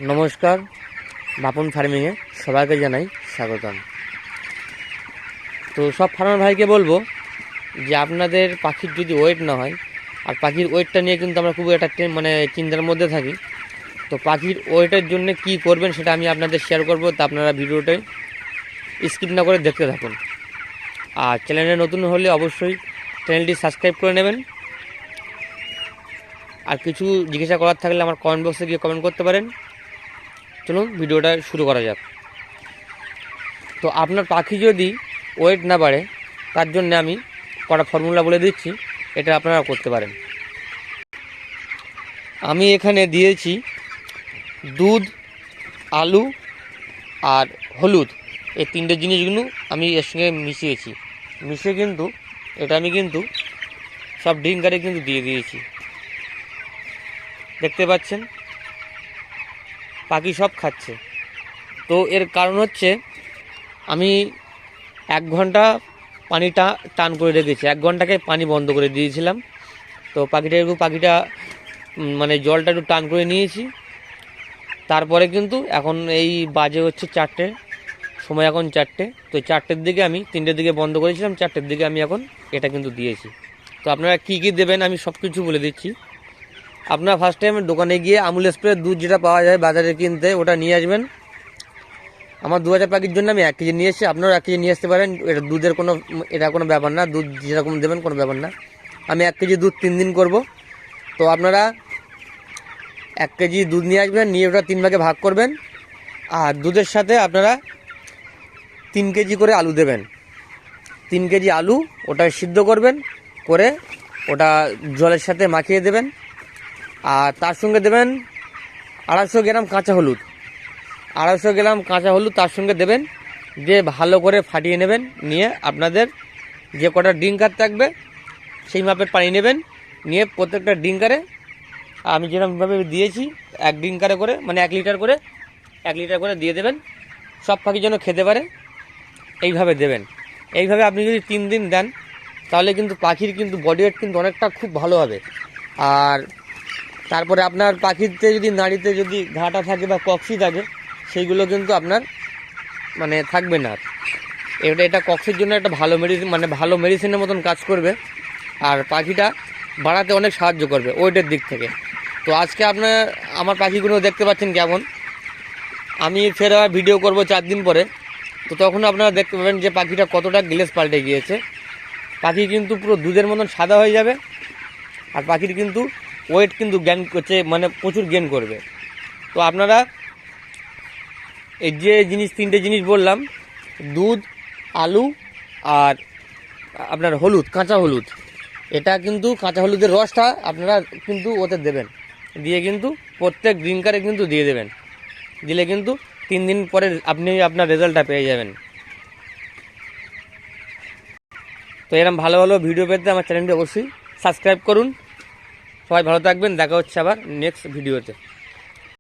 নমস্কার, বাপন ফার্মিংয়ে সবাইকে জানাই স্বাগতম। তো সব ফার্মার ভাইকে বলবো যে আপনাদের পাখির যদি ওয়েট না হয়, আর পাখির ওয়েটটা নিয়ে কিন্তু আমরা খুব একটা চিন্তার মধ্যে থাকি। তো পাখির ওয়েটের জন্য কি করবেন সেটা আমি আপনাদের শেয়ার করব। তা আপনারা ভিডিওটা স্কিপ না করে দেখতে থাকুন। আর চ্যানেলে নতুন হলে অবশ্যই চ্যানেলটি সাবস্ক্রাইব করে নেবেন। আর কিছু জিজ্ঞাসা করার থাকলে আমার কমেন্ট বক্সে গিয়ে কমেন্ট করতে পারেন। চলুন ভিডিওটা শুরু করা যাক। তো আপনার পাখি যদি ওয়েট না বাড়ে, তার জন্য আমি কটা ফর্মুলা বলে দিচ্ছি, এটা আপনারা করতে পারেন। আমি এখানে দিয়েছি দুধ, আলু আর হলুদ, এই তিনটে জিনিসগুলো আমি এর সঙ্গে মিশিয়ে কিন্তু এটা আমি কিন্তু সব ড্রিঙ্কারে কিন্তু দিয়ে দিয়েছি। দেখতে পাচ্ছেন পাখি সব খাচ্ছে। তো এর কারণ হচ্ছে আমি 1 ঘন্টা পানিটা টান করে রেখেছি, 1 ঘন্টাকে পানি বন্ধ করে দিয়েছিলাম। তো পাখিটা জলটা একটু টান করে নিয়েছি। তারপরে কিন্তু এখন এই বাজে হচ্ছে 4টে, সময় এখন 4টে। তো 4টের দিকে আমি 3টের দিকে বন্ধ করেছিলাম, 4টের দিকে আমি এখন এটা কিন্তু দিয়েছি। তো আপনারা কী কী দেবেন আমি সব কিছু বলে দিচ্ছি। আপনারা ফার্স্ট টাইম দোকানে গিয়ে আমুল স্প্রে দুধ যেটা পাওয়া যায় বাজারে কিনতে, ওটা নিয়ে আসবেন। আমার 2000 পাখির জন্য আমি 1 কেজি নিয়ে এসেছি, আপনারাও 1 কেজি নিয়ে আসতে পারেন। এটা দুধের কোনো ব্যাপার না, দুধ যেরকম দেবেন কোনো ব্যাপার না। আমি 1 কেজি দুধ 3 দিন করব। তো আপনারা 1 কেজি দুধ নিয়ে আসবেন, নিয়ে ওটা 3 ভাগে ভাগ করবেন। আর দুধের সাথে আপনারা 3 কেজি করে আলু দেবেন। 3 কেজি আলু ওটা সিদ্ধ করবেন, করে ওটা জলের সাথে মাখিয়ে দেবেন। আর তার সঙ্গে দেবেন 250 গ্রাম কাঁচা হলুদ। 250 গ্রাম কাঁচা হলুদ তার সঙ্গে দেবেন, দিয়ে ভালো করে ফাটিয়ে নেবেন। নিয়ে আপনাদের যে কটা ড্রিঙ্কার থাকবে সেই মাপের পানি নেবেন। নিয়ে প্রত্যেকটা ড্রিঙ্কারে আমি যেরকমভাবে দিয়েছি 1 ড্রিঙ্কারে করে 1 লিটার করে 1 লিটার করে দিয়ে দেবেন। সব পাখি যেন খেতে পারে এইভাবে দেবেন। এইভাবে আপনি যদি 3 দিন দেন, তাহলে কিন্তু পাখির কিন্তু বডি ওয়েট কিন্তু অনেকটা খুব ভালো হবে। আর তারপরে আপনার পাখিতে যদি নাড়িতে যদি ঘাটা থাকে বা কক্সি থাকে, সেইগুলো কিন্তু আপনার থাকবে না। এটা কক্সির জন্য একটা ভালো মেডিসিনের মতন কাজ করবে। আর পাখিটা বাড়াতে অনেক সাহায্য করবে ওয়েটের দিক থেকে। তো আজকে আমার পাখিগুলো দেখতে পাচ্ছেন কেমন। আমি ফের আবার ভিডিও করব 4 দিন পরে। তো তখন আপনারা দেখতে পাবেন যে পাখিটা কতটা গ্লেজ পাল্টে গিয়েছে। পাখি কিন্তু পুরো দুধের মতন সাদা হয়ে যাবে। আর পাখির কিন্তু ওয়েট কিন্তু গেইন করছে, প্রচুর গেইন করবে। তো আপনারা এই যে 3টে জিনিস বললাম, দুধ, আলু আর আপনার হলুদ, কাঁচা হলুদ, এটা কিন্তু কাঁচা হলুদের রসটা আপনারা কিন্তু ওতে দেবেন। দিয়ে কিন্তু প্রত্যেক ড্রিঙ্কারে কিন্তু দিয়ে দেবেন। দিলে কিন্তু 3 দিন পরে আপনি আপনার রেজাল্টটা পেয়ে যাবেন। তো এরকম ভালো ভালো ভিডিও পেতে আমার চ্যানেলটি অবশ্যই সাবস্ক্রাইব করুন। সবাই ভালো থাকবেন, দেখা হচ্ছে আবার নেক্সট ভিডিওতে।